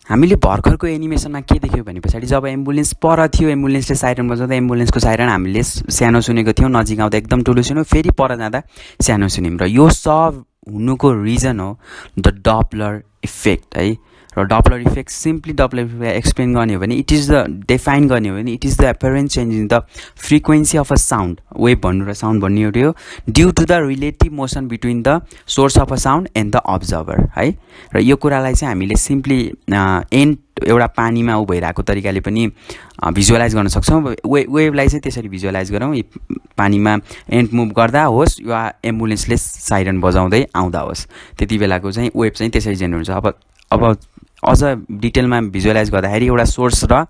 हामीले भर्खरको एनिमेसनमा के देख्यौँ भने पछाडि जब एम्बुलेन्स पर थियो, एम्बुलेन्सले साइरन बजाउँदा एम्बुलेन्सको साइरन हामीले सानो सुनेको थियौँ, नजिक आउँदा एकदम ठुलो सुन्यौँ, फेरि पर जाँदा सानो सुन्यौँ। र यो सब हुनुको रिजन हो द डपलर इफेक्ट है। र Doppler effect simply Doppler effect explain गर्ने हो भने इट इज द डिफाइन गर्ने हो भने it is the apparent change in the frequency of a sound, wave भन्नु र साउन्ड भन्ने एउटै हो, due to the relative motion between the source of a sound and the observer है। र यो कुरालाई चाहिँ हामीले सिम्पली एन्ड एउटा पानीमा ऊ भइरहेको तरिकाले पनि भिजुअलाइज गर्न सक्छौँ। वेभलाई चाहिँ त्यसरी भिजुअलाइज गरौँ, पानीमा एन्ड मुभ गर्दा होस् या एम्बुलेन्सले साइरन बजाउँदै आउँदा होस्, त्यति बेलाको चाहिँ वेभ चाहिँ त्यसरी जेनेरेट हुन्छ। अब अझ डिटेलमा भिजुअलाइज गर्दाखेरि एउटा सोर्स र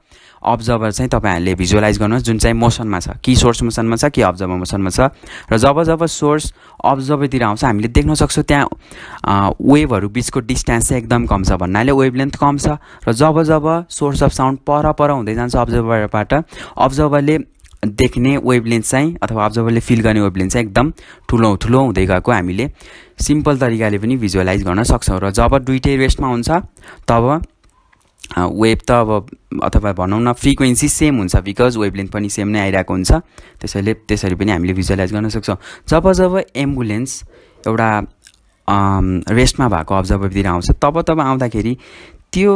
अब्जर्भर चाहिँ तपाईँहरूले भिजुअलाइज गर्नुहोस् जुन चाहिँ मोसनमा छ, कि सोर्स मोसनमा छ कि अब्जर्भर मोसनमा छ। र जब जब सोर्स अब्जर्भरतिर आउँछ हामीले देख्न सक्छौँ त्यहाँ वेभहरू बिचको डिस्टेन्स चाहिँ एकदम कम छ भन्नाले वेभलेन्थ कम छ। र जब जब सोर्स अफ साउन्ड पर हुँदै जान्छ अब्जर्भरबाट, अब्जर्भरले देख्ने वेभलेन्थ चाहिँ अथवा अब्जर्भरले फिल गर्ने वेभलेन्थ चाहिँ एकदम ठुलो ठुलो हुँदै गएको हामीले सिम्पल तरिकाले पनि भिजुअलाइज गर्न सक्छौँ। र जब दुइटै रेस्टमा हुन्छ तब वेभ त अब अथवा भनौँ न फ्रिक्वेन्सी सेम हुन्छ, बिकज वेभलेन्थ पनि सेम नै आइरहेको हुन्छ, त्यसरी पनि हामीले भिजुअलाइज गर्न सक्छौँ। जब जब एम्बुलेन्स एउटा रेस्टमा भएको अब्जर्भरतिर आउँछ तब आउँदाखेरि त्यो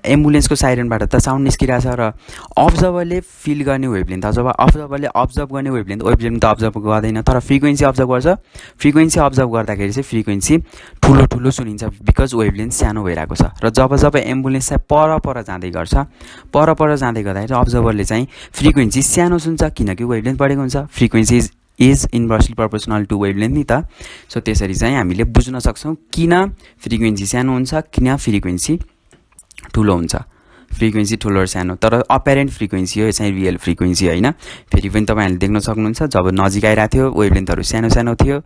एम्बुलेन्सको साइरनबाट त साउन्ड निस्किरहेछ र अब्जर्भरले फिल गर्ने वेभलेन्थ अथवा अब्जर्भरले अब्जर्भ गर्ने वेभलेन्थ त अब्जर्भ गर्दैन तर फ्रिक्वेन्सी अब्जर्भ गर्छ। फ्रिक्वेन्सी अब्जर्भ गर्दाखेरि चाहिँ फ्रिक्वेन्सी ठुलो ठुलो सुनिन्छ बिकज वेभलेन्थ सानो भइरहेको छ। र जब जब एम्बुलेन्स चाहिँ पर जाँदै गर्छ, पर जाँदै गर्दाखेरि अब्जर्भरले चाहिँ फ्रिक्वेन्सी सानो सुन्छ किनकि वेभलेन्थ बढेको हुन्छ। Frequency is inversely proportional to wavelength नि त। सो त्यसरी चाहिँ हामीले बुझ्न सक्छौँ किन फ्रिक्वेन्सी सानो हुन्छ, किन फ्रिक्वेन्सी ठुलो हुन्छ। फ्रिक्वेन्सी ठुलो र सानो तर अपेरेन्ट फ्रिक्वेन्सी हो, यो चाहिँ रियल फ्रिक्वेन्सी होइन। फेरि पनि तपाईँहरूले देख्न सक्नुहुन्छ जब नजिक आइरहेको थियो वेभलेन्थहरू सानो सानो थियो,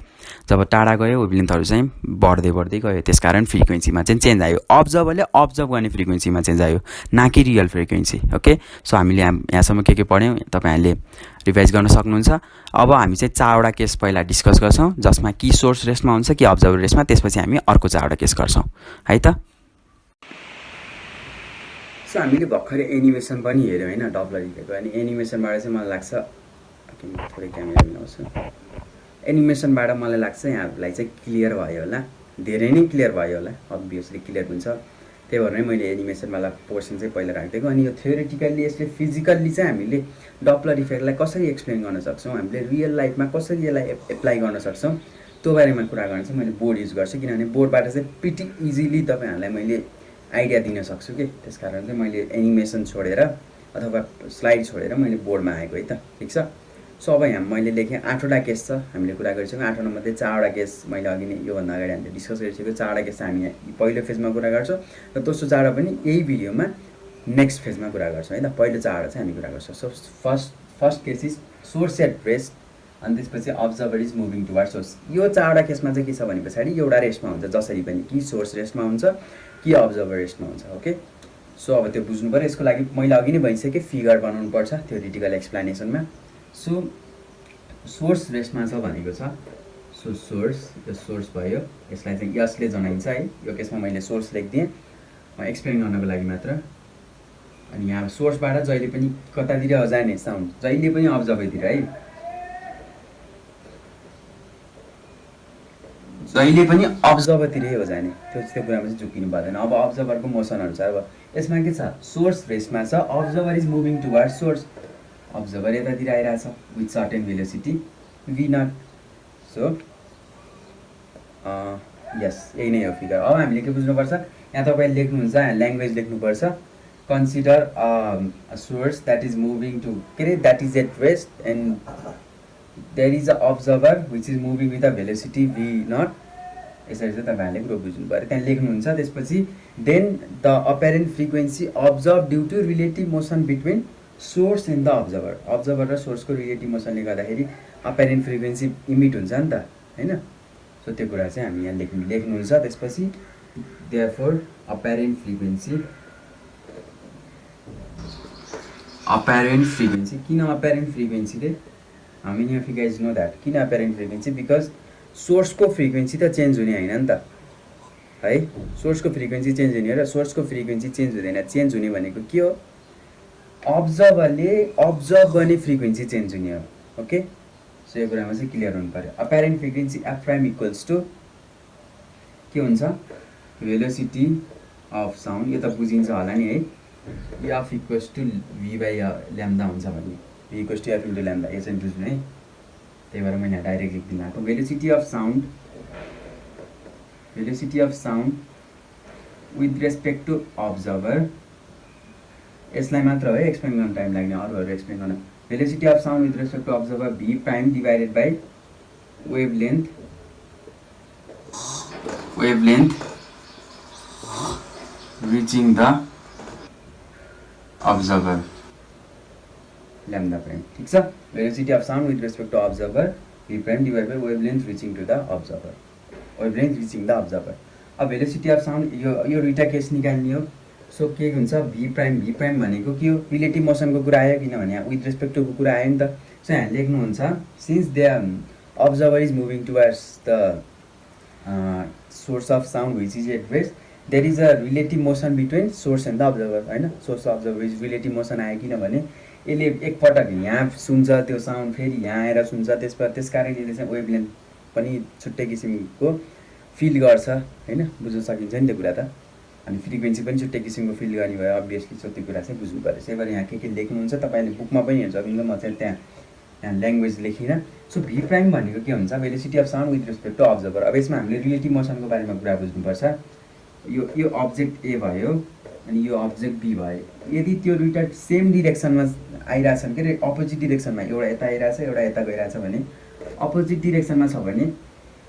जब टाढा गयो वेभलेन्थहरू चाहिँ बढ्दै गयो, त्यसकारण फ्रिक्वेन्सीमा चाहिँ चेन्ज आयो। अब्जर्भरले अब्जर्भ गर्ने फ्रिक्वेन्सीमा चेन्ज आयो, न कि रियल फ्रिक्वेन्सी। ओके, सो हामीले यहाँसम्म के पढ्यौँ तपाईँहरूले रिभाइज गर्न सक्नुहुन्छ। अब हामी चाहिँ 4वटा केस पहिला डिस्कस गर्छौँ जसमा कि सोर्स रेस्टमा हुन्छ कि अब्जर्भर रेस्टमा, त्यसपछि हामी अर्को 4वटा केस गर्छौँ है त। सो हामीले भर्खरै एनिमेसन पनि हेऱ्यौँ होइन डपलर इफेक्टको। अनि एनिमेसनबाट चाहिँ मलाई लाग्छ थोरै क्यामेरा मिलाउँछु, एनिमेसनबाट मलाई लाग्छ यहाँहरूलाई चाहिँ क्लियर भयो होला, धेरै नै क्लियर भयो होला, अभियसली क्लियर हुन्छ। त्यही भएर नै मैले एनिमेसनवाला पोर्सन चाहिँ पहिला राखिदिएको। अनि यो थ्योरिटिकल्ली यसले फिजिकल्ली चाहिँ हामीले डपलर इफेक्टलाई कसरी एक्सप्लेन गर्न सक्छौँ, हामीले रियल लाइफमा कसरी यसलाई एप्लाई गर्न सक्छौँ त्यो बारेमा कुरा गर्न चाहिँ मैले बोर्ड युज गर्छु, किनभने बोर्डबाट चाहिँ प्रिटी इजिली तपाईँहरूलाई मैले आइडिया दिन सक्छु कि। त्यस कारण चाहिँ मैले एनिमेसन छोडेर अथवा स्लाइड छोडेर मैले बोर्डमा आएको है त, ठिक छ। सो अब यहाँ मैले लेखेँ 8वटा केस छ हामीले कुरा गरिसक्यौँ। 8वटा मध्ये 4वटा केस मैले अघि नै योभन्दा अगाडि हामीले डिस्कस गरिसक्यो। 4वटा केस चाहिँ हामी पहिलो फेजमा कुरा गर्छौँ र दोस्रो 4वटा पनि यही भिडियोमा नेक्स्ट फेजमा कुरा गर्छौँ है त। पहिलो 4वटा चाहिँ हामी कुरा गर्छौँ। So first case is source at rest, अनि त्यसपछि observer is moving toward source. यो 4वटा केसमा चाहिँ के छ भने पछाडि एउटा रेस्टमा हुन्छ जसरी पनि, कि सोर्स रेस्टमा हुन्छ कि अब्जर्भर रेस्टमा हुन्छ। ओके, सो अब त्यो बुझ्नु पऱ्यो। यसको लागि मैले अघि नै भनिसकेँ फिगर बनाउनु पर्छ थ्योरिटिकल एक्सप्लेनेसनमा। सो सोर्स रेस्टमा छ भनेको छ, सो सोर्स, यो सोर्स भयो, यसलाई चाहिँ यसले जनाइन्छ है। यो केसमा मैले सोर्स लेखिदिएँ एक्सप्लेन गर्नको लागि मात्र। अनि यहाँ सोर्सबाट जहिले पनि कतातिर जाने साउन्ड, जहिले पनि अब्जर्भरतिर है, जहिले पनि अब्जर्भरतिरै हो जाने, त्यो कुरामा चाहिँ झुकिनु पर्दैन। अब अब्जर्भरको मोसनहरू छ। अब यसमा के छ, सोर्स रेस्टमा छ, observer is moving toward source, observer यतातिर आइरहेछ with certain velocity V naught. So yes, यही नै हो फिगर। अब हामीले के बुझ्नुपर्छ, यहाँ तपाईँले लेख्नुहुन्छ ल्याङ्ग्वेज लेख्नुपर्छ, consider a source that is moving to के अरे that is at rest and there is a observer which is moving with a velocity V naught. यसरी चाहिँ तपाईँहरूले कुरो बुझ्नु पऱ्यो। त्यहाँ लेख्नुहुन्छ त्यसपछि then the apparent frequency observe due to relative motion between source and the observer. Observer र सोर्सको रिलेटिभ मोसनले गर्दाखेरि अपेरेन्ट फ्रिक्वेन्सी इमिट हुन्छ नि त होइन। सो त्यो कुरा चाहिँ हामी यहाँ लेख्नुहुन्छ। त्यसपछि देयरफोर अपेरेन्ट फ्रिक्वेन्सी, अपेरेन्ट फ्रिक्वेन्सी, किन अपेरेन्ट फ्रिक्वेन्सीले, हामी यहाँ यु गाइज नो द्याट किन अपेरेन्ट फ्रिक्वेन्सी, बिकज सोर्सको फ्रिक्वेन्सी त चेन्ज हुने होइन नि त है। सोर्सको फ्रिक्वेन्सी चेन्ज हुने हो र सोर्सको फ्रिक्वेन्सी चेन्ज हुँदैन। चेन्ज हुने भनेको के हो, अब्जर्भरले अब्जर्भ गर्ने फ्रिक्वेन्सी चेन्ज हुने हो। ओके, सो यो कुरामा चाहिँ क्लियर हुनु पऱ्यो। Apparent frequency F prime equals to के हुन्छ, भेलोसिटी अफ साउन्ड। यो त बुझिन्छ होला नि है, F equals to V by lambda हुन्छ भन्ने, V equals to F into lambda. यो चाहिँ बुझ्नु है, त्यही भएर मैले डाइरेक्ट लेखिदिनु भएको। Velocity of sound, velocity of sound with respect to observer, यसलाई मात्र है एक्सप्लेन गर्न टाइम लाग्ने, अरूहरू एक्सप्लेन गर्न। Velocity of sound with respect to observer v prime divided by wavelength, wavelength reaching the observer lambda prime. ठिक छ, velocity of sound with respect to observer v prime divide by wavelength reaching to the observer, wavelength reaching the observer. अब velocity of sound यो दुईवटा case निकाल्ने हो। So के हुन्छ, भी prime भनेको के हो, रिलेटिभ मोसनको कुरा आयो, किनभने विथ रेस्पेक्ट टुको कुरा आयो नि त। सो यहाँ लेख्नुहुन्छ, since the observer is moving towards the source of sound which is at rest, there is a relative motion between source and the observer होइन। Source observer is relative motion आयो, किनभने यसले एकपटक यहाँ सुन्छ त्यो साउन्ड, फेरि यहाँ आएर सुन्छ, त्यस कारणले यसले चाहिँ वेभलेन्थ पनि छुट्टै किसिमको फिल गर्छ होइन। बुझ्न सकिन्छ नि त्यो कुरा त। अनि फ्रिक्वेन्सी पनि छुट्टै किसिमको फिल गर्ने भयो अभियसली। सो त्यो कुरा चाहिँ बुझ्नु पऱ्यो। त्यही भएर यहाँ के लेख्नुहुन्छ तपाईँले बुकमा पनि हेर्नु सक्नुहुन्छ, म चाहिँ यहाँ ल्याङ्ग्वेज लेखिनँ। सो भी प्राइम भनेको के हुन्छ, velocity of sound with respect to observer. अब यसमा हामीले रिलेटिभ मोसनको बारेमा कुरा बुझ्नुपर्छ। यो अब्जेक्ट ए भयो अनि यो अब्जेक्ट बी भयो। यदि त्यो दुईवटा सेम डिरेक्सनमा आइरहेछन्, के अरे अपोजिट डिरेक्सनमा, एउटा यता आइरहेछ एउटा यता गइरहेछ भने, अपोजिट डिरेक्सनमा छ भने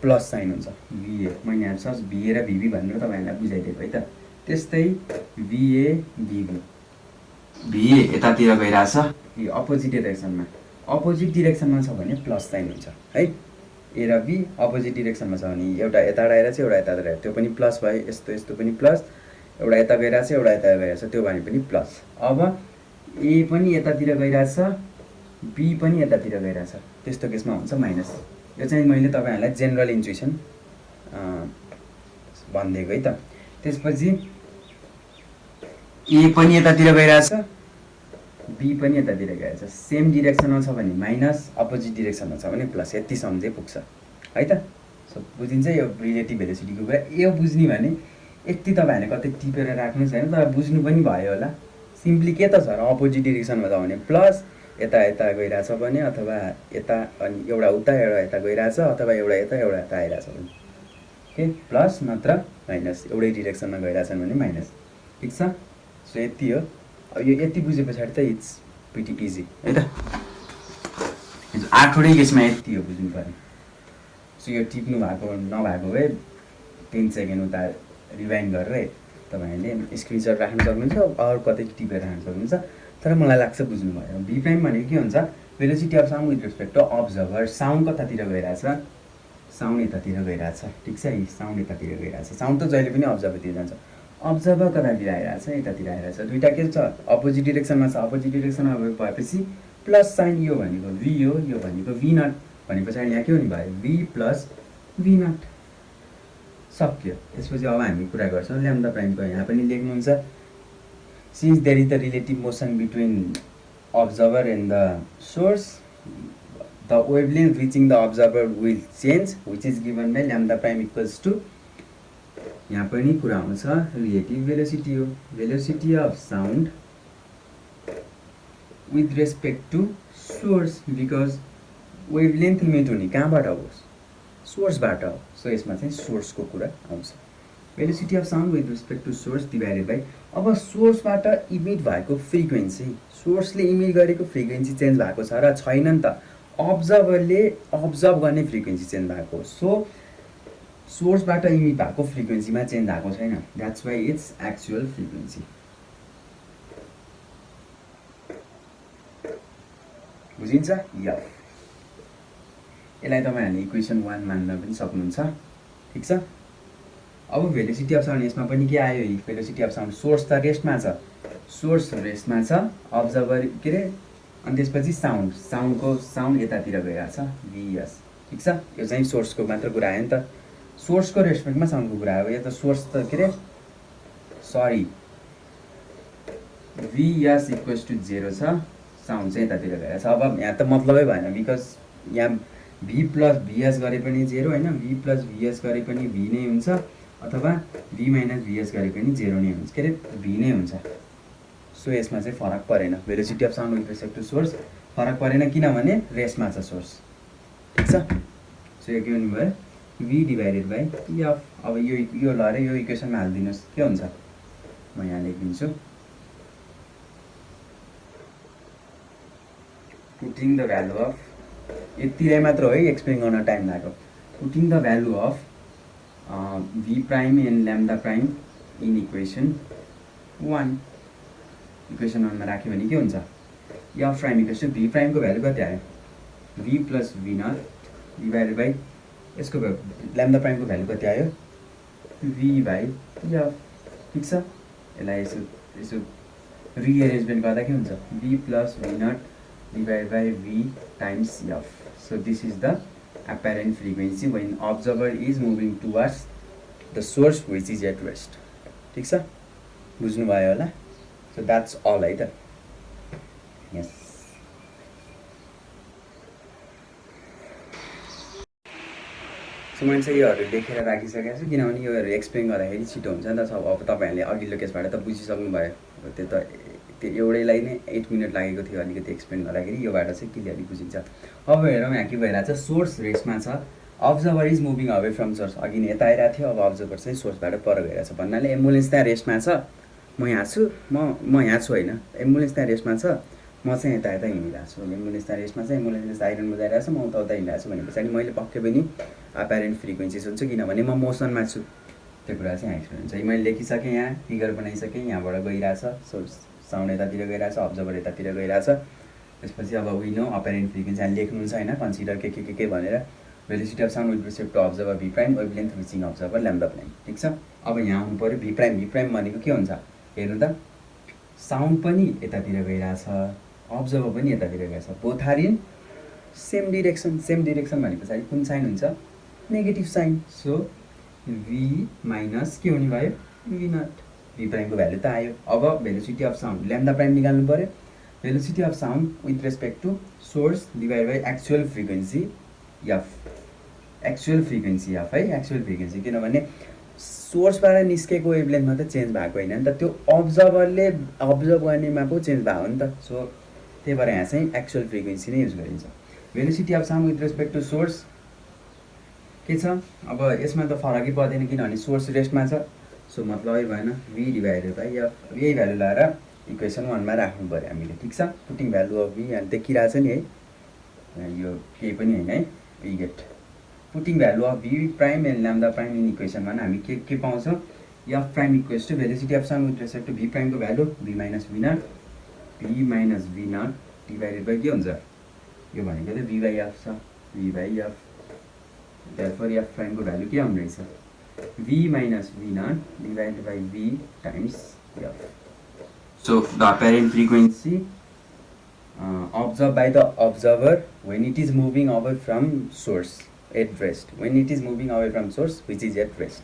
प्लस साइन हुन्छ, भिए। मैले यहाँ सर्च भिए र भिबी भनेर तपाईँहरूलाई बुझाइदिएको है त। त्यस्तै भिए भिबी, भिए यतातिर गइरहेछ यो अपोजिट डिरेक्सनमा, अपोजिट डिरेक्सनमा छ भने प्लस साइन हुन्छ है। ए र बी अपोजिट डिरेक्सनमा छ भने एउटा यताबाट आइरहेछ एउटा यताबाट आइरहेछ, त्यो पनि प्लस भयो। यस्तो यस्तो पनि प्लस, एउटा यता गइरहेछ एउटा यता गइरहेछ, त्यो भने पनि प्लस। अब ए पनि यतातिर गइरहेछ, बी पनि यतातिर गइरहेछ, त्यस्तो केसमा हुन्छ माइनस। यो चाहिँ मैले तपाईँहरूलाई जेनरल इन्ट्युसन भनिदिएको है त। त्यसपछि ए पनि यतातिर गइरहेछ, बी पनि यतातिर गइरहेछ, सेम डिरेक्सनमा छ भने माइनस, अपोजिट डिरेक्सनमा छ भने प्लस। यति सम्झे पुग्छ है त। सो बुझिन्छ यो रिलेटिभ भेलोसिटीको कुरा। यो बुझ्ने भने यति तपाईँहरूले कतै टिपेर राख्नुहोस् होइन, तर बुझ्नु पनि भयो होला। सिम्पली के त छ र, अपोजिट डिरेक्सनमा छ भने प्लस, यता यता गइरहेछ भने, अथवा यता अनि एउटा उता एउटा यता गइरहेछ, अथवा एउटा यता यता आइरहेछ भने के प्लस नत्र माइनस, एउटै डिरेक्सनमा गइरहेछन् भने माइनस। ठिक छ, सो यति हो। अब यो यति बुझे पछाडि त इट्स प्रिटी इजी है त। 8वटै केसमा यति हो बुझ्नु पर्ने। सो यो टिप्नु भएको नभएको भए 10 सेकेन्ड उता रिवाइन्ड गरेर तपाईँहरूले स्क्रिनसट राख्न सक्नुहुन्छ, अरू कतै टिपेर राख्न सक्नुहुन्छ। तर मलाई लाग्छ बुझ्नुभयो। भी प्राइम भनेको के हुन्छ, velocity of sound with respect to observer. Sound कतातिर गइरहेछ, साउन्ड यतातिर गइरहेछ। ठिक छ, साउन्ड यतातिर गइरहेछ। साउन्ड त जहिले पनि अब्जर्भरतिर जान्छ, अब्जर्भर कतातिर आइरहेछ, यतातिर आइरहेछ। दुईवटा के छ, अपोजिट डिरेक्सनमा छ। अपोजिट डिरेक्सनमा भएपछि प्लस साइन, यो भनेको भी हो, यो भनेको भी नट भने पछाडि यहाँ के हुने भयो, भी प्लस भी नट। सक्यो। त्यसपछि अब हामी कुरा गर्छौँ ल्याम्डा प्राइमको। यहाँ पनि लेख्नुहुन्छ, since there is the relative motion between observer and the source, the wavelength reaching the observer will change which is given by lambda prime equals to, यहाँ पनि कुरा आउँछ रिलेटिभ भेलोसिटी हो। Velocity of sound with respect to source, because wavelength emit हुने कहाँबाट हो, सोर्सबाट हो। So यसमा चाहिँ सोर्सको कुरा आउँछ। Velocity of sound with respect to source divided by, अब सोर्सबाट इमिट भएको फ्रिक्वेन्सी, सोर्सले इमिट गरेको फ्रिक्वेन्सी चेन्ज भएको छ र छैन नि त, अब्जर्भरले अब्जर्भ गर्ने फ्रिक्वेन्सी चेन्ज भएको। सो सोर्सबाट इमिट भएको फ्रिक्वेन्सीमा चेन्ज भएको छैन, that's why it's actual frequency. बुझिन्छ? यस, यसलाई तपाईँहरूले इक्वेसन 1 मान्न पनि सक्नुहुन्छ। ठिक छ। अब भेलोसिटी अफ साउन्ड, यसमा पनि के आयो, भेलोसिटी अफ साउन्ड, सोर्स त रेस्टमा छ, सोर्स रेस्टमा छ, अब्जर्भर के अरे, अनि त्यसपछि साउन्ड यतातिर गइरहेछ, भिएस। ठिक छ, यो चाहिँ सोर्सको मात्र कुरा आयो नि त। सोर्सको रेस्पेक्टमा साउन्डको कुरा हो। यो त सोर्स त के अरे सरी VS इक्वल्स टु 0 छ, साउन्ड चाहिँ यतातिर गएर छ। अब यहाँ त मतलबै भएन बिकज यहाँ V प्लस VS गरे पनि 0 होइन, V प्लस VS गरे पनि V नै हुन्छ, अथवा V माइनस VS गरे पनि 0 नै हुन्छ, के अरे V नै हुन्छ। सो यसमा चाहिँ फरक परेन, velocity of sound with respect to source फरक परेन, किनभने रेसमा छ सोर्स। ठिक छ। सो यो के हुनुभयो V डिभाइडेड बाई F। अब यो लहरै यो इक्वेसनमा हालिदिनुहोस्, के हुन्छ म यहाँ लेखिदिन्छु। पुटिङ द भ्यालु अफ, यतिलाई मात्र हो है एक्सप्लेन गर्न टाइम लाग्यो। Putting the value of V prime and lambda prime in equation 1, equation 1 मा राख्यो भने के हुन्छ, F prime equals to V प्राइमको भ्यालु कति आयो, V plus V not divided by यसको ल्याम्डा प्राइमको भ्यालु कति आयो, V बाई F। ठिक छ। यसलाई यसो रिएरेन्जमेन्ट गर्दा के हुन्छ, V plus V nought divided by V times F. So this is the apparent frequency when observer is moving towards the source which is at rest. ठीक छ, बुझ्नु भयो होला। So that's all है त। Yes. So मैले चाहिँ योहरू लेखेर राखिसकेको छु, किनभने योहरू एक्सप्लेन गर्दाखेरि छिटो हुन्छ नि त। अब तपाईँहरूले अघिल्लो केसबाट त बुझिसक्नु भयो, त्यो त त्यो एउटैलाई नै 8 मिनट लागेको थियो अलिकति एक्सप्लेन गर्दाखेरि, योबाट चाहिँ क्लियरली बुझिन्छ। अब हेरौँ यहाँ के भइरहेको छ, सोर्स रेसमा छ, observer is moving away from source. अघि नै यता आइरहेको थियो, अब अब्जर्भर चाहिँ सोर्सबाट पर गइरहेको छ भन्नाले एम्बुलेन्स त्यहाँ रेस्टमा छ, म यहाँ छु, म यहाँ छु होइन, एम्बुलेन्स त्यहाँ रेस्टमा छ, म चाहिँ यता हिँडिरहेको छु। एम्बुलेन्स त्यहाँ रेस्टमा छ, एम्बुलेन्सले साइरन बजाइरहेको छ, म उता हिँडिरहेको छु भने पछाडि मैले पक्कै पनि अप्यारेन्ट फ्रिक्वेन्सी सुन्छु, किनभने म मोसनमा छु। त्यो कुरा चाहिँ यहाँ एक्सप्लेन हुन्छ। मैले लेखिसकेँ, यहाँ फिगर बनाइसकेँ, यहाँबाट गइरहेछ सोर्स, साउन्ड यतातिर गइरहेछ, अब्जर्भर यतातिर गइरहेछ। त्यसपछि अब विनो अपेरेन्ट फ्रिक्वेन्सी यहाँ लेख्नुहुन्छ होइन, कन्सिडर के भनेर, velocity of sound with respect to observer V prime, wavelength reaching observer lambda prime. ठिक छ। अब यहाँ आउनु पऱ्यो V प्राइम भनेको के हुन्छ हेर्नु त, साउन्ड पनि यतातिर गइरहेछ, अब्जर्भर पनि यतातिर गइरहेछ, both are in same direction. Same direction भने पछाडि कुन साइन हुन्छ, negative sign. So V minus के हुने भयो, V नट। V प्राइमको भ्यालु त आयो। अब velocity of sound lambda prime निकाल्नु पऱ्यो, velocity of sound with respect to source divide by actual frequency F। Actual frequency F है, एक्चुअल फ्रिक्वेन्सी, किनभने सोर्सबाट निस्केको वेभलेन्थमा त चेन्ज भएको होइन नि त, त्यो अब्जर्भरले अब्जर्भ गर्नेमा पो चेन्ज भएको हो नि त। सो त्यही भएर यहाँ चाहिँ एक्चुअल फ्रिक्वेन्सी नै युज गरिन्छ। Velocity of sound with respect to source के छ, अब यसमा त फरकै पर्दैन किनभने सोर्स रेस्टमा छ। सो मतलबै भएन, V डिभाइडेड बाई F। यही भ्यालु लगाएर इक्वेसन 1 मा राख्नु पऱ्यो हामीले। ठिक छ। पुटिङ भ्यालु अफ V यहाँ देखिरहेछ नि है, यो केही पनि होइन है, we get putting value of V prime and lambda prime in इक्वेसनमा हामी के पाउँछौँ, F prime equals to velocity of sound with respect to V प्राइमको value V minus V not, V minus V not divided by के हुन्छ, यो भनेको त V बाई F छ, V बाई F। therefore F प्राइमको भ्यालु के आउने रहेछ, V minus V naught divided by V times F. So the apparent frequency observed by the observer when it is moving away from source at rest. When it is moving away from source which is at rest.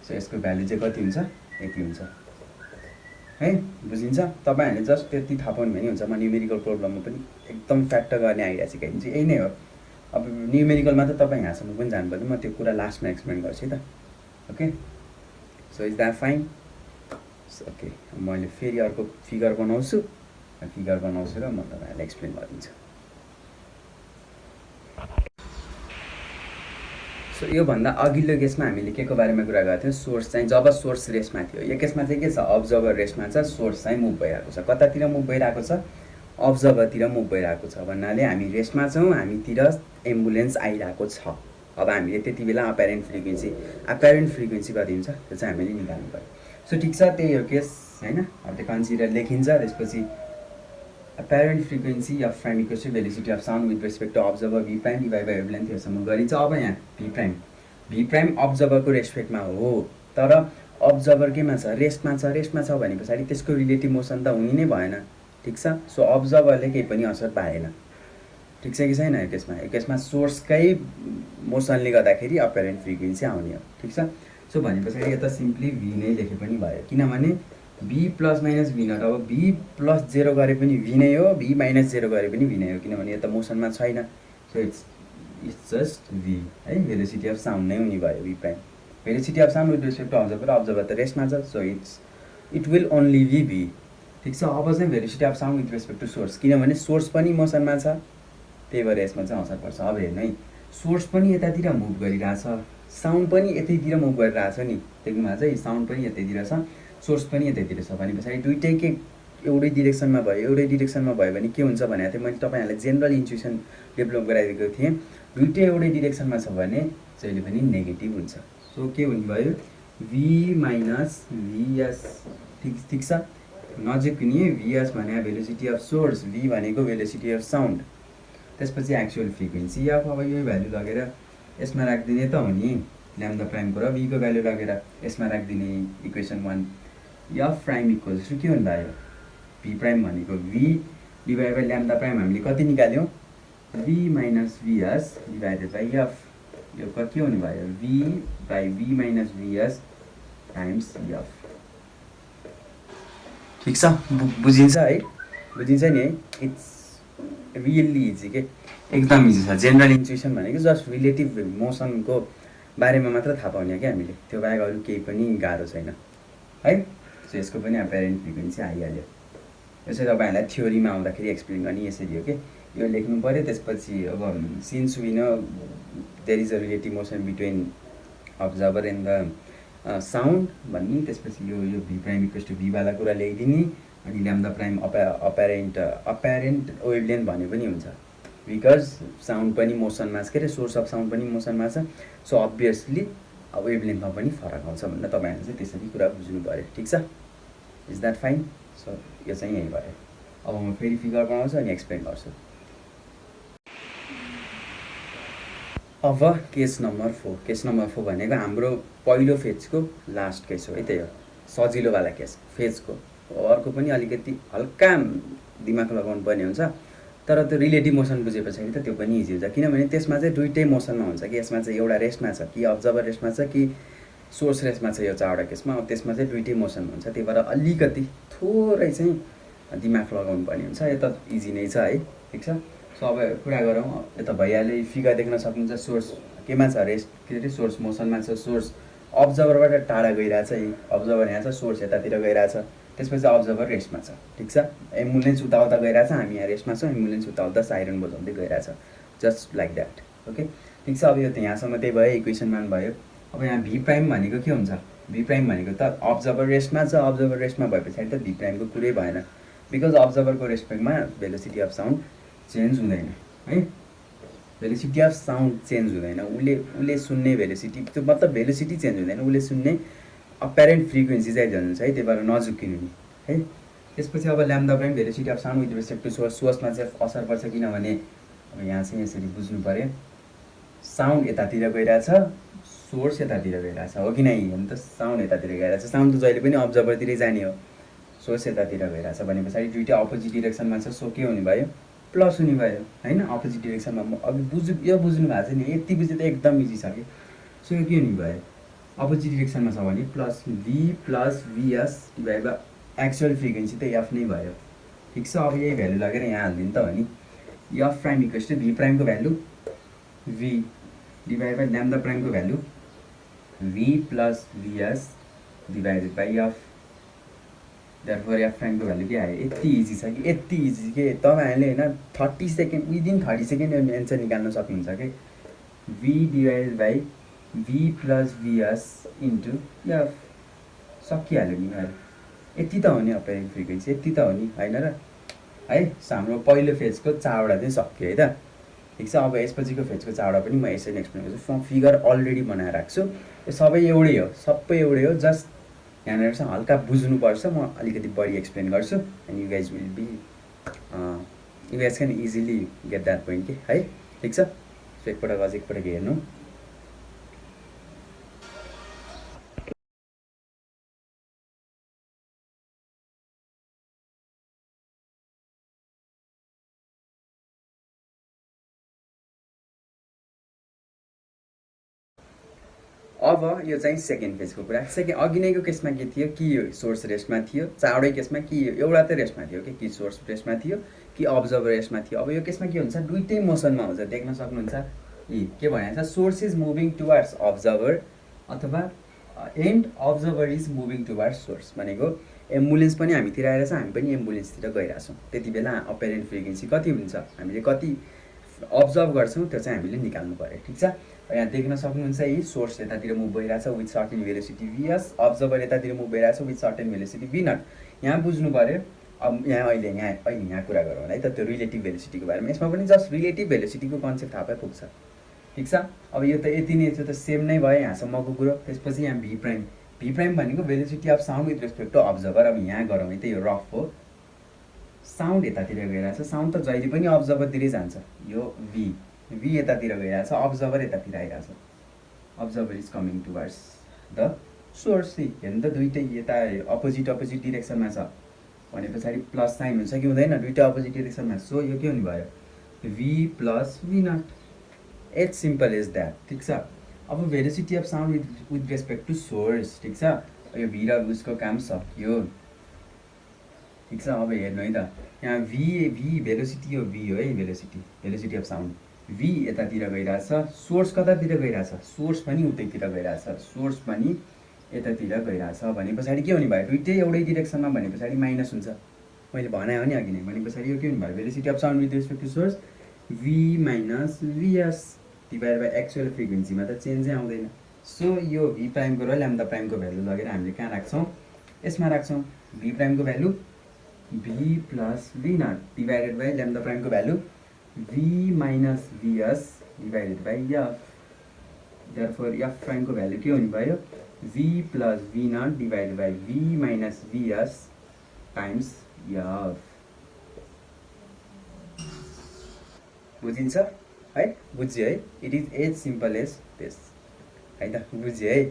So यसको value चाहिँ कति हुन्छ, यति हुन्छ है, बुझिन्छ। तपाईहरुले just त्यति थाहा पाउनु भने हुन्छ। म न्युमेरिकल प्रोब्लममा पनि एकदम फ्याक्टर गर्ने आइडिया सिकाइदिन्छु, यही नै हो। अब न्युमेरिकलमा त तपाईं यहाँसम्म पनि जानु पर्दैन, म त्यो कुरा लास्टमा एक्सप्लेन गर्छु त। Okay, so is that fine? Okay, मैले फेरि अर्को फिगर बनाउँछु र म तपाईहरुलाई एक्सप्लेन गरिदिन्छु। सो यो भन्दा अघिल्लो केसमा हामीले के को बारेमा कुरा गरेको थियौँ, सोर्स चाहिँ जब सोर्स रेस्टमा थियो। यो केसमा चाहिँ के छ, अब्जर्भर रेस्टमा छ, सोर्स चाहिँ मुभ भइरहेको छ। कतातिर मुभ भइरहेको छ, अब्जर्भरतिर मुभ भइरहेको छ भन्नाले हामी रेस्टमा छौँ, हामीतिर एम्बुलेन्स आइरहेको छ। अब हामीले त्यति बेला अप्यारेन्ट फ्रिक्वेन्सी कति हुन्छ त्यो चाहिँ हामीले निकाल्नु पर्यो। सो ठिक छ, त्यही हो केस हैन। अब त्यो कन्सिडर लेखिन्छ, त्यसपछि apparent frequency of prime equals to velocity of sound with respect to observer V prime divided by wavelength योसम्म गरिन्छ। अब यहाँ V prime observer को रेस्पेक्टमा हो, तर observer केमा छ, रेस्टमा छ भने पछाडी त्यसको रिलेटिभ मोसन त हुने नै भएन। ठीक छ, सो observerले केही पनि असर पारेन। ठीक छ कि छैन? यो केसमा सोर्सकै मोसनले गर्दाखेरि अपेरेन्ट फ्रिक्वेन्सी आउने हो, ठिक छ। सो भने पछाडि यता सिम्पली भी नै लेखे पनि भयो, किनभने भी प्लस माइनस भी नट, अब भी प्लस 0 गरे पनि भी नै हो, भी माइनस 0 गरे पनि भी नै हो, किनभने यता मोसनमा छैन। सो इट्स जस्ट भी है, भेलोसिटी अफ साउन्ड नै हुने भयो V prime. Velocity of sound with respect to observer, observer त रेस्टमा छ, so it will only be V, ठिक छ। अब चाहिँ velocity of sound with respect to source, किनभने सोर्स पनि मोसनमा छ, त्यही भएर यसमा चाहिँ असर पर्छ। अब हेर्नु है, सोर्स पनि यतातिर मुभ गरिरहेछ, साउन्ड पनि यतैतिर मुभ गरिरहेछ नि, देख्नु भएको छ, साउन्ड पनि यतैतिर छ, सोर्स पनि यतैतिर छ भने पछाडि दुइटैकै एउटै डिरेक्सनमा भयो। एउटै डिरेक्सनमा भयो भने के हुन्छ भनेको थिएँ मैले, तपाईँहरूलाई जेनरल इन्ट्युसन डेभलप गराइदिएको थिएँ। दुइटै एउटै डिरेक्सनमा छ भने जहिले पनि नेगेटिभ हुन्छ। सो के हुने भयो, भी माइनस भिएस, ठिक छ। नजिक हुने भिएस भने भेलोसिटी अफ सोर्स, भी भनेको भेलोसिटी अफ साउन्ड, त्यसपछि एक्चुअल फ्रिक्वेन्सी एफ। अब यो भ्यालु लगेर यसमा राखिदिने त हो नि, ल्याम्डा प्राइमको र भीको भ्यालु लगेर यसमा राखिदिने, equation 1 F prime equals to के हुनु भयो, भी प्राइम भनेको V divide by lambda prime हामीले कति निकाल्यौँ, V minus VS divided by F, यो के हुने भयो, V by V minus VS times F, ठिक छ। बुझिन्छ है, बुझिन्छ नि है, इट्स रियल्ली इजी के, एकदम इजी छ। जेनरल इन्ट्युसन भनेको जस्ट रिलेटिभ मोसनको बारेमा मात्र थाहा पाउने क्या हामीले, त्यो बाहेक अरू केही पनि गाह्रो छैन है। सो यसको पनि अपेरेन्ट फ्रिक्वेन्सी आइहाल्यो। यसरी तपाईँहरूलाई थ्योरीमा आउँदाखेरि एक्सप्लेन गर्ने यसरी हो कि, यो लेख्नु पऱ्यो, त्यसपछि अब since we know there is a relative motion between observer and the sound भन्ने, त्यसपछि यो भी प्राइम इक्वल्स टु भीवाला कुरा ल्याइदिने, अनि ल्याम्डा प्राइम अपेरेन्ट वेभलेन्थ भने पनि हुन्छ, बिकज साउन्ड पनि मोसनमा छ, के अरे सोर्स अफ साउन्ड पनि मोसनमा छ। सो अभियसली अब वेभलेन्थमा पनि फरक आउँछ भनेर तपाईँहरूले चाहिँ त्यसरी कुरा बुझ्नु पऱ्यो, ठिक छ। Is that fine. सो यो चाहिँ यही भयो। अब म फेरि फिगर बनाउँछु अनि एक्सप्लेन गर्छु। अब केस नम्बर 4, केस नम्बर 4 भनेको हाम्रो पहिलो फेजको लास्ट केस हो है, त्यही हो सजिलोवाला केस फेजको। अर्को पनि अलिकति हल्का दिमाग लगाउनु पर्ने हुन्छ, तर त्यो रिलेटिभ मोसन बुझे पछाडि त त्यो पनि इजी हुन्छ, किनभने त्यसमा चाहिँ दुइटै मोसनमा हुन्छ कि, यसमा चाहिँ एउटा रेस्टमा छ कि अब्जर्भर रेस्टमा छ कि सोर्स रेस्टमा छ, यो चारवटा केसमा त्यसमा चाहिँ दुइटै मोसनमा हुन्छ, त्यही भएर अलिकति थोरै चाहिँ दिमाग लगाउनु पर्ने हुन्छ। यो त इजी नै छ है, ठिक छ। सो अब कुरा गरौँ, यता भइहाल्यो, फिगर देख्न सक्नुहुन्छ, सोर्स केमा छ, रेस्ट के अरे सोर्स मोसनमा छ, सोर्स अब्जर्भरबाट टाढा गइरहेछ, अब्जर्भर यहाँ छ, सोर्स यतातिर गइरहेछ, त्यसपछि अब्जर्भर रेस्टमा छ, ठिक छ। एम्बुलेन्स उताउता गइरहेछ, हामी यहाँ रेस्टमा छौँ, एम्बुलेन्स उताउता साइरन बजाउँदै गइरहेछ, जस्ट लाइक द्याट, ओके, ठिक छ। अब यो त यहाँसम्म त्यही भयो, इक्वेसन 1 भयो। अब यहाँ भी प्राइम भनेको के हुन्छ, भी प्राइम भनेको त अब्जर्भर रेस्टमा छ, अब्जर्भर रेस्टमा भए पछाडि त भी प्राइमको कुरै भएन, बिकज अब्जर्भरको रेस्पेक्टमा भेलोसिटी अफ साउन्ड चेन्ज हुँदैन है, भेलोसिटी अफ साउन्ड चेन्ज हुँदैन, उसले सुन्ने भेलोसिटी, त्यो मतलब भेलोसिटी चेन्ज हुँदैन, उसले सुन्ने अपेरेन्ट फ्रिक्वेन्सी चाहिँ जान्छ है, त्यही भएर नझुक्किनु नि है। त्यसपछि अब lambda prime velocity of sound with respect to source, सोर्समा चाहिँ असर पर्छ, किनभने अब यहाँ चाहिँ यसरी बुझ्नु पऱ्यो, साउन्ड यतातिर गइरहेछ, सोर्स यतातिर गइरहेछ, हो कि नै, हेर्नु त, साउन्ड यतातिर गइरहेछ, साउन्ड त जहिले पनि अब्जर्भरतिरै जाने हो, सोर्स यतातिर गइरहेछ भने पछाडि दुइटै अपोजिट डिरेक्सनमा छ, सो के हुने भयो, प्लस हुने भयो होइन, अपोजिट डिरेक्सनमा। म अघि यो बुझ्नु भएको छ नि, यति बुझ्यो त एकदम इजी छ कि। सो यो के हुने भयो, अपोजिट डिरेक्सनमा छ भने plus VS divide by actual frequency त एफ नै भयो, ठिक छ। अब यही भ्यालु लगेर यहाँ हालिदिनु त हो नि, F prime equals to V प्राइमको value V divide by lambda प्राइमको value V plus VS divided by F, therefore F प्राइमको भ्यालु के आयो, यति इजी छ कि, यति इजी के, तपाईँहरूले होइन 30 सेकेन्ड, विदिन 30 सेकेन्ड एन्सर निकाल्न सक्नुहुन्छ कि, V divided by V plus VS into F, सकिहाल्यो नि यार, यति त हो नि अपेरेन्ट फ्रिक्वेन्सी, यति त हो नि होइन र है। हाम्रो पहिलो फेजको 4वटा चाहिँ सक्यो है त, ठिक छ। अब यसपछिको फेजको 4वटा पनि म यसरी एक्सप्लेन गर्छु, फिगर अलरेडी बनाएर राख्छु, यो सबै एउटै हो, सबै एउटै हो, जस्ट यहाँनिर चाहिँ हल्का बुझ्नुपर्छ, म अलिकति बढी एक्सप्लेन गर्छु, and you guys will be you guys can easily get that point कि है, ठिक छ। सो एकपटक अझै एकपटक हेर्नु। अब यो चाहिँ सेकेन्ड फेजको कुरा। अघि नैको केसमा के थियो कि सोर्स रेस्टमा थियो, चारवटै केसमा कि एउटा त रेस्टमा थियो कि सोर्स रेस्टमा थियो कि अब्जर्भर रेस्टमा थियो। अब यो केसमा के हुन्छ, दुइटै मोसनमा हुन्छ। देख्न सक्नुहुन्छ के भनेको छ, source is moving towards observer अथवा and observer is moving towards source. भनेको एम्बुलेन्स पनि हामीतिर आइरहेछ, हामी पनि एम्बुलेन्सतिर गइरहेछौँ। त्यति बेला अपेरेन्ट फ्रिक्वेन्सी कति हुन्छ, हामीले कति अब्जर्भ गर्छौँ त्यो चाहिँ हामीले निकाल्नु पऱ्यो। ठिक छ, यहाँ देख्न सक्नुहुन्छ यी सोर्स यतातिर मुभ भइरहेछ with certain velocity VS, observer यतातिर मुभ भइरहेछ with certain velocity V nought. यहाँ बुझ्नु पऱ्यो। अब यहाँ अहिले कुरा गरौँ होला है त त्यो रिलेटिभ भेलोसिटीको बारेमा। यसमा पनि जस्ट रिलेटिभ भेलोसिटीको कन्सेप्ट थाहा पाए पुग्छ। ठिक छ, अब यो त यति नै, त्यो त सेम नै भयो यहाँसम्मको कुरो। त्यसपछि यहाँ भी प्राइम भनेको velocity of sound with respect to observer. अब यहाँ गरौँ है त, यो रफ हो, साउन्ड यतातिर गइरहेछ, साउन्ड त जहिले पनि अब्जर्भरतिरै जान्छ। यो भी यतातिर गइरहेछ, अब्जर्भर यतातिर आइरहेछ, observer is coming towards the source. हेर्नु त दुइटै यता अपोजिट डिरेक्सनमा छ भने पछाडि प्लस साइन हुन्छ कि हुँदैन, दुइटै अपोजिट डिरेक्सनमा। सो यो के हुने भयो, V plus V naught. It's simple as that. ठिक छ, अब velocity of sound with respect to source. ठिक छ, यो भी र उसको काम सक्यो। ठिक छ, अब हेर्नु है त, यहाँ भी भेलोसिटी हो, भी हो है भेलोसिटी अफ साउन्ड। भी यतातिर गइरहेछ, सोर्स कतातिर गइरहेछ, सोर्स पनि उतैतिर गइरहेछ, सोर्स पनि यतातिर गइरहेछ भने पछाडि के हुने भयो, दुइटै एउटै डिरेक्सनमा भने पछाडि माइनस हुन्छ। मैले भने हो नि अघि नै, भने पछाडि यो के हुने भयो, velocity of sound with respect to source V minus VS divide by actual फ्रिक्वेन्सीमा त चेन्जै आउँदैन। सो यो भी प्राइमको र ल्याम्डा प्राइमको भ्यालु लगेर हामीले कहाँ राख्छौँ, यसमा राख्छौँ। भी प्राइमको value V plus V naught divided by lambda प्राइमको value V minus VS divided by F. Therefore F प्राइमको भ्यालु के हुने भयो, V plus V naught divided by V minus VS times F. बुझिन्छ है, बुझ्यो है, it is as simple as this है त। बुझ्यो है,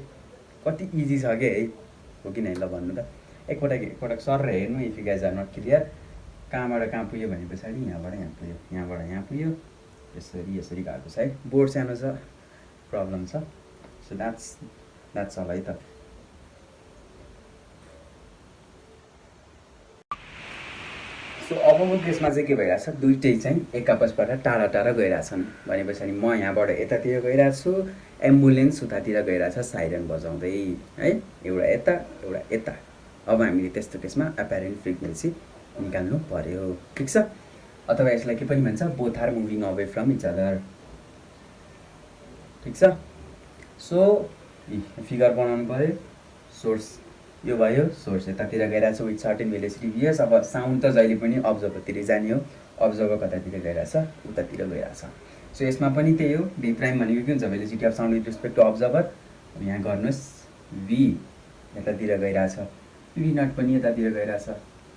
कति इजी छ क्या है, हो कि नै? ल भन्नु त, एकपटक सर हेर्नु। If you guys are not clear, कहाँबाट कहाँ पुग्यो भने पछाडि यहाँबाट यहाँ पुग्यो, यहाँबाट यहाँ पुग्यो, यसरी गएको छ है। बोर्ड सानो छ, प्रब्लम छ। सो द्याट्स अल है त। सो अबको केसमा चाहिँ के भइरहेछ, दुइटै चाहिँ एक आपसबाट टाढा टाढा गइरहेछन् भने पछाडि म यहाँबाट यतातिर गइरहेको छु, एम्बुलेन्स उतातिर गइरहेछ साइरन बजाउँदै है, एउटा यता एउटा यता। अब हामीले त्यस्तो केसमा एपेरेन्ट फ्रिक्वेन्सी निकाल्नु पर्यो। ठिक छ, अथवा यसलाई के पनि भन्छ, both are moving away from each other. ठिक छ, सो फिगर बनाउनु पर्यो। सोर्स यो भयो, सोर्स यतातिर गइरहेछ विथ सर्टेन भेलोसिटी भिएस। अब साउन्ड त जहिले पनि अब्जर्भरतिर जाने हो, अब्जर्भर कतातिर गइरहेछ, उतातिर गइरहेछ। सो यसमा पनि त्यही हो, भी प्राइम भनेको के हुन्छ, velocity of sound with respect to observer. यहाँ गर्नुहोस्, भी यतातिर गइरहेछ, भी नट पनि यतातिर गइरहेछ,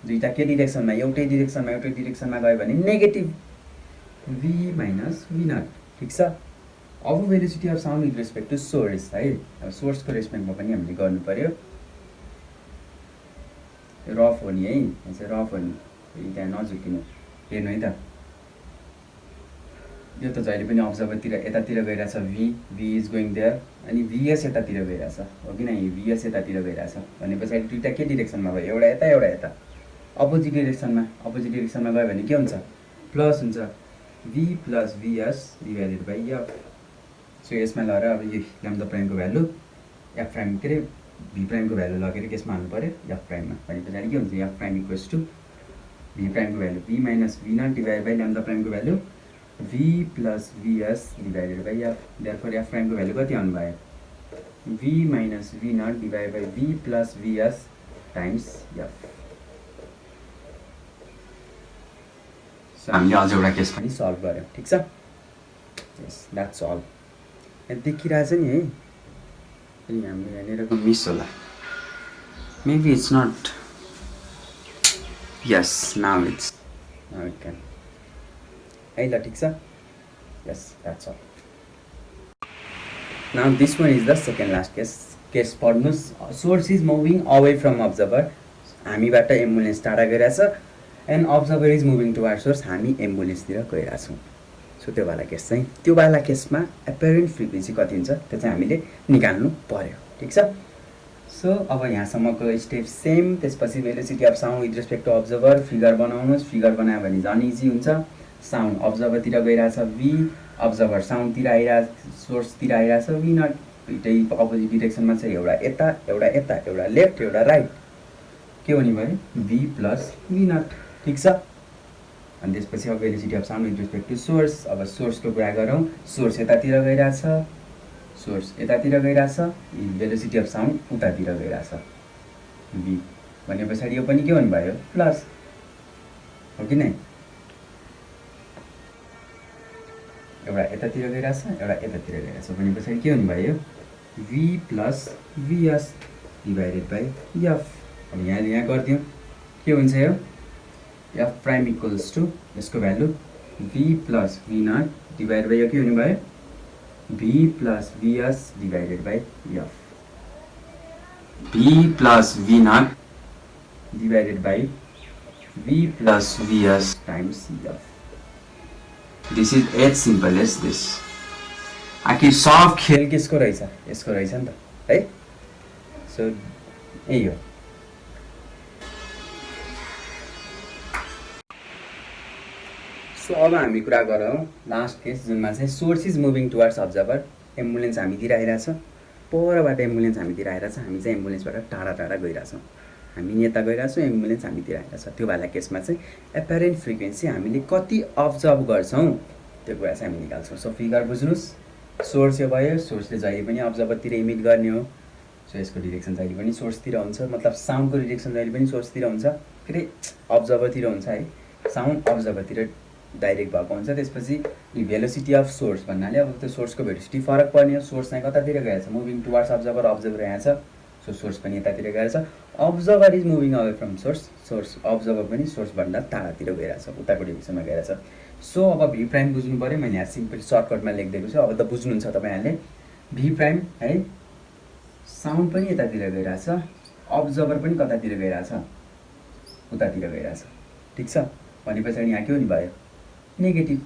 दुईवटा के डिरेक्सनमा, एउटै डिरेक्सनमा गयो भने negative V minus V nought. ठिक छ, अब velocity of sound with respect to source है। अब सोर्सको रेस्पेक्टमा पनि हामीले गर्नु पर्यो। रफ हो नि है, यहाँ चाहिँ रफ हो नि, त्यहाँ नझुकिनु, हेर्नु है त। यो त जहिले पनि अब्जर्भरतिर यतातिर गइरहेछ, भी इज गोइङ देयर, अनि भिएस यतातिर गइरहेछ, हो कि नै? भिएस यतातिर गइरहेछ भने पछाडि दुईवटा के डिरेक्सनमा भयो, एउटा यता एउटा यता, अपोजिट डिरेक्सनमा गयो भने के हुन्छ, प्लस हुन्छ, V plus VS divided by F. So यसमा लगेर अब यो ल्याम्डा प्राइमको भ्यालु एफ प्राइम, के अरे भी प्राइमको भ्यालु लगेर केसमा हाल्नु पऱ्यो, एफ प्राइममा। भने पछाडि के हुन्छ, F prime equals to V प्राइमको value V minus V naught divided by lambda प्राइमको value V plus VS divided by F. Therefore F प्राइमको भ्यालु कति आउनु भयो, V minus V naught divided by V plus VS times F. So हामीले अझ एउटा case पनि solve गऱ्यौँ। ठिक छ, यस द्याट्स अल। यहाँ देखिरहेछ नि है, अनि हाम्रो यहाँनिरको मिस होला, maybe it's not, yes now it's it can है ल। ठिक छ, yes that's all. Now this one is the second last case पढ्नुहोस्। Source is moving away from observer, हामीबाट एम्बुलेन्स टाढा गइरहेछ, and observer is moving toward source, हामी एम्बुलेन्सतिर गइरहेछौँ। सो त्यो वाला केसमा एपेरेन्ट फ्रिक्वेन्सी कति हुन्छ त्यो चाहिँ हामीले निकाल्नु पर्यो ठीक छ सो अब यहाँसम्मको स्टेप सेम त्यसपछि velocity of sound with respect to observer figure बनाउनुहोस् फिगर बनायो भने झन् इजी हुन्छ साउन्ड अब्जर्भरतिर गइरहेछ v अब्जर्भर साउन्डतिर आइरहेछ सोर्सतिर आइरहेछ v नट दुईटै अपोजिट डिरेक्सनमा छ एउटा लेफ्ट एउटा राइट के हुने भयो v प्लस v नट ठीक छ अनि त्यसपछि अब velocity of sound with respect to source अब सोर्सको कुरा गरौँ सोर्स यतातिर गइरहेछ भेलोसिटी अफ साउन्ड उतातिर गइरहेछ v भने पछाडि यो पनि के हुने भयो प्लस हो कि नै एउटा यतातिर गइरहेछ भने पछाडि के हुने भयो v plus vs divided by f अब यहाँ गरिदिउँ के हुन्छ यो f प्राइम इक्वल्स टु यसको value v plus v nought divide by यो के हुने भयो v plus vs divided by f v plus v not divided by v plus vs times f this is as simple as this आखिर सब खेल किसको रहेछ यसको रहेछ नि त है सो यही हो सो अब हामी कुरा गरौँ लास्ट केस जुनमा चाहिँ source is moving towards observer ambulance हामीतिर आइरहेछ परबाट एम्बुलेन्स हामीतिर आइरहेछ हामी चाहिँ एम्बुलेन्सबाट टाढा टाढा गइरहेछौँ हामी यता गइरहेछौँ एम्बुलेन्स हामीतिर आइरहेछ त्यो वाला केसमा चाहिँ एपेरेन्ट फ्रिक्वेन्सी हामीले कति अब्जर्भ गर्छौँ त्यो कुरा चाहिँ हामी निकाल्छौँ सो फिगर बुझ्नुहोस् सोर्स यो भयो सोर्सले जहिले पनि अब्जर्भरतिर इमिट गर्ने हो सो यसको डिरेक्सन जहिले पनि सोर्सतिर हुन्छ मतलब साउन्डको डिरेक्सन जहिले पनि सोर्सतिर हुन्छ फेरि अब्जर्भरतिर हुन्छ है साउन्ड अब्जर्भरतिर डाइरेक्ट भएको हुन्छ त्यसपछि भेलोसिटी अफ सोर्स भन्नाले अब त्यो सोर्सको भेलोसिटी फरक पर्ने हो सोर्स चाहिँ कतातिर गएको छ मुभिङ टुवर्ड्स अब्जर्भर यहाँ छ सो सोर्स पनि यतातिर गएको छ observer is moving away from source observer पनि सोर्सभन्दा टाढातिर गइरहेछ उताको डिरेक्सनमा गइरहेछ सो अब भी प्राइम बुझ्नु पऱ्यो मैले यहाँ सिम्पल सर्टकटमा लेखिदिएको छु अब त बुझ्नुहुन्छ तपाईँहरूले भी प्राइम है साउन्ड पनि यतातिर गइरहेछ अब्जर्भर पनि कतातिर गइरहेछ उतातिर गइरहेछ ठिक छ भने पछाडि यहाँ के हुने भयो नेगेटिभ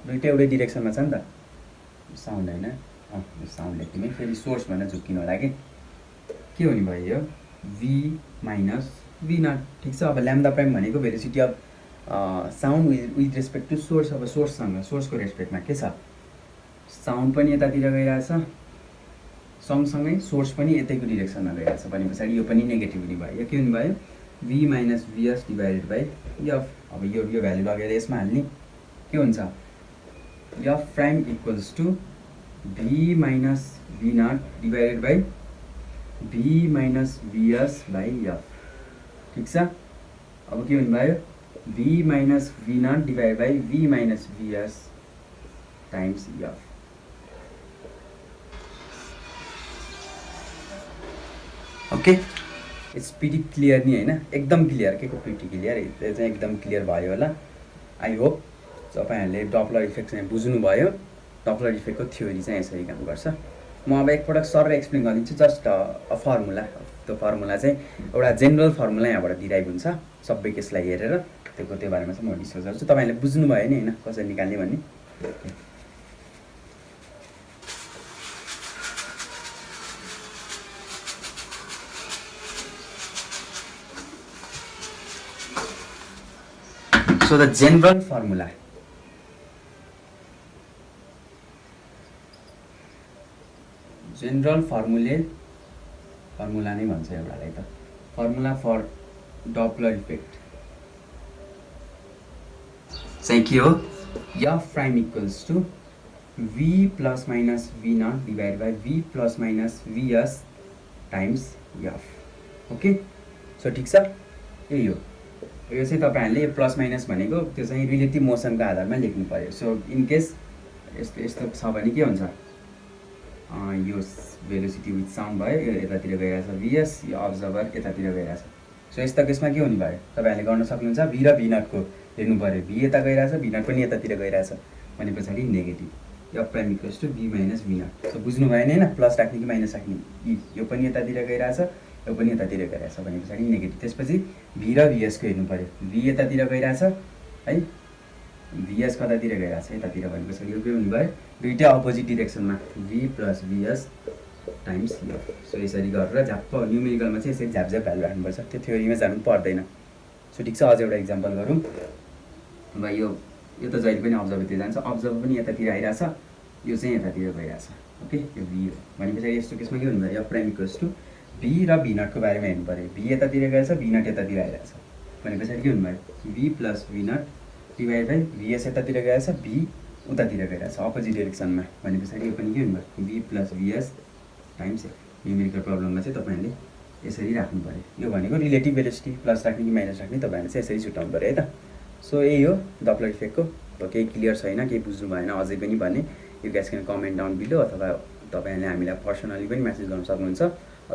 दुईटै एउटै डिरेक्सनमा छ नि त साउन्ड होइन यो साउन्ड लेख्ने फेरि सोर्स भनेर झुक्किनु होला कि के हुने भयो यो v माइनस v नट ठिक छ अब ल्याम्डा प्राइम भनेको velocity of sound with respect to source अब सोर्सको रेस्पेक्टमा के छ साउन्ड पनि यतातिर गइरहेछ सँगसँगै सोर्स पनि यतैको डिरेक्सनमा गइरहेछ भने पछाडि यो पनि नेगेटिभ हुने भयो यो के हुने भयो v minus vs divided by f अब यो भ्यालु लगेर यसमा हाल्ने के हुन्छ f prime equals to v minus v not divided by v minus vs by f ठिक छ अब के हुने भयो v minus v nought divide by v minus vs times f okay it's pretty clear नि होइन एकदम क्लियर के को प्रिटी क्लियर त्यो चाहिँ एकदम क्लियर भयो होला आई होप तपाईँहरूले डपलर इफेक्ट चाहिँ बुझ्नुभयो डपलर इफेक्टको थ्योरी चाहिँ यसरी काम गर्छ म अब एकपटक सर एक्सप्लेन गरिदिन्छु जस्ट अ फर्मुला त्यो फर्मुला चाहिँ एउटा जेनरल फर्मुला यहाँबाट डिराइभ हुन्छ सबै केसलाई हेरेर त्यो बारेमा चाहिँ म डिस्कस गर्छु तपाईँहरूले बुझ्नुभयो नि होइन कसरी निकाल्ने भन्ने So the general formula नै भन्छ एउटालाई त फर्मुला फर डपलर इफेक्ट चाहिँ के हो f prime equals to v plus minus v nought divide by v plus minus vs times f okay so ठिक छ यही हो यो चाहिँ तपाईँहरूले प्लस माइनस भनेको त्यो चाहिँ रिलेटिभ मोसनको आधारमा लेख्नु पर्यो सो इन केस यस्तो छ भने के हुन्छ यो भेलोसिटी विथ साउन्ड भयो यो यतातिर गइरहेछ vs यो अब्जर्भर यतातिर गइरहेछ सो यस्तो केसमा के हुने भयो तपाईँहरूले गर्न सक्नुहुन्छ v र v नटको हेर्नु पर्यो v यता गइरहेछ v नट पनि यतातिर गइरहेछ भने पछाडि negative f prime equals to v minus v nought so बुझ्नु भएन होइन प्लस राख्ने कि माइनस राख्ने यो पनि यतातिर गइरहेछ यो पनि यतातिर गइरहेछ भने पछाडि नेगेटिभ त्यसपछि v र vs को हेर्नु पर्यो v यतातिर गइरहेछ है VS कतातिर गइरहेछ यतातिर भनेपछि यो के हुनु भयो दुईटै अपोजिट डिरेक्सनमा V प्लस VS टाइम्स यो सो यसरी गरेर झ्याप्प न्युमेरिकलमा चाहिँ यसरी झ्याप झ्याप भ्यालु राख्नुपर्छ त्यो थ्योरीमा जानु पर्दैन सो ठिक छ अझ एउटा इक्जाम्पल गरौँ अब यो त जहिले पनि अब्जर्भतिर जान्छ अब्जर्भ पनि यतातिर आइरहेछ यो चाहिँ यतातिर गइरहेछ ओके यो V हो भनेपछि यस्तो केसमा के हुनु पऱ्यो अब प्राइम इक्वल्स टु V र V नटको बारेमा हेर्नु पऱ्यो V यतातिर गएछ V नट यतातिर आइरहेछ भनेपछि के हुनु भयो V plus V nought divide by VS यतातिर गएछ V उतातिर गइरहेछ अपोजिट डिरेक्सनमा भनेपछि यो पनि के हुनु भयो V plus VS times numerical प्रब्लममा चाहिँ तपाईँहरूले यसरी राख्नु पऱ्यो यो भनेको रिलेटिभ भेलोसिटी प्लस राख्ने कि माइनस राख्ने तपाईँहरूले चाहिँ यसरी छुट्याउनु पऱ्यो है त सो यही हो डप्लर इफेक्टको अब केही क्लियर छैन केही बुझ्नु भएन अझै पनि भने you guys can comment down below अथवा तपाईँहरूले हामीलाई पर्सनली पनि मेसेज गर्न सक्नुहुन्छ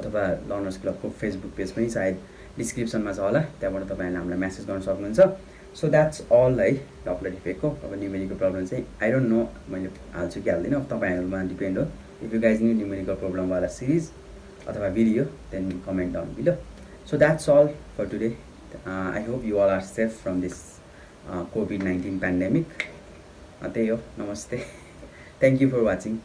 अथवा लर्नर्स क्लबको फेसबुक पेज पनि सायद डिस्क्रिप्सनमा छ होला त्यहाँबाट तपाईँहरूले हामीलाई मेसेज गर्न सक्नुहुन्छ सो द्याट्स अल है डप्लर इफेक्टको अब न्युमेरिकल प्रब्लम चाहिँ आई डोन्ट नो मैले हाल्छु कि हाल्दिनँ अब तपाईँहरूमा डिपेन्ड हो if you guys new numerical problem वाला सिरिज अथवा video then comment down below so that's all for today I hope you all are safe from this COVID-19 pandemic त्यही हो नमस्ते थ्याङ्क यू फर वाचिङ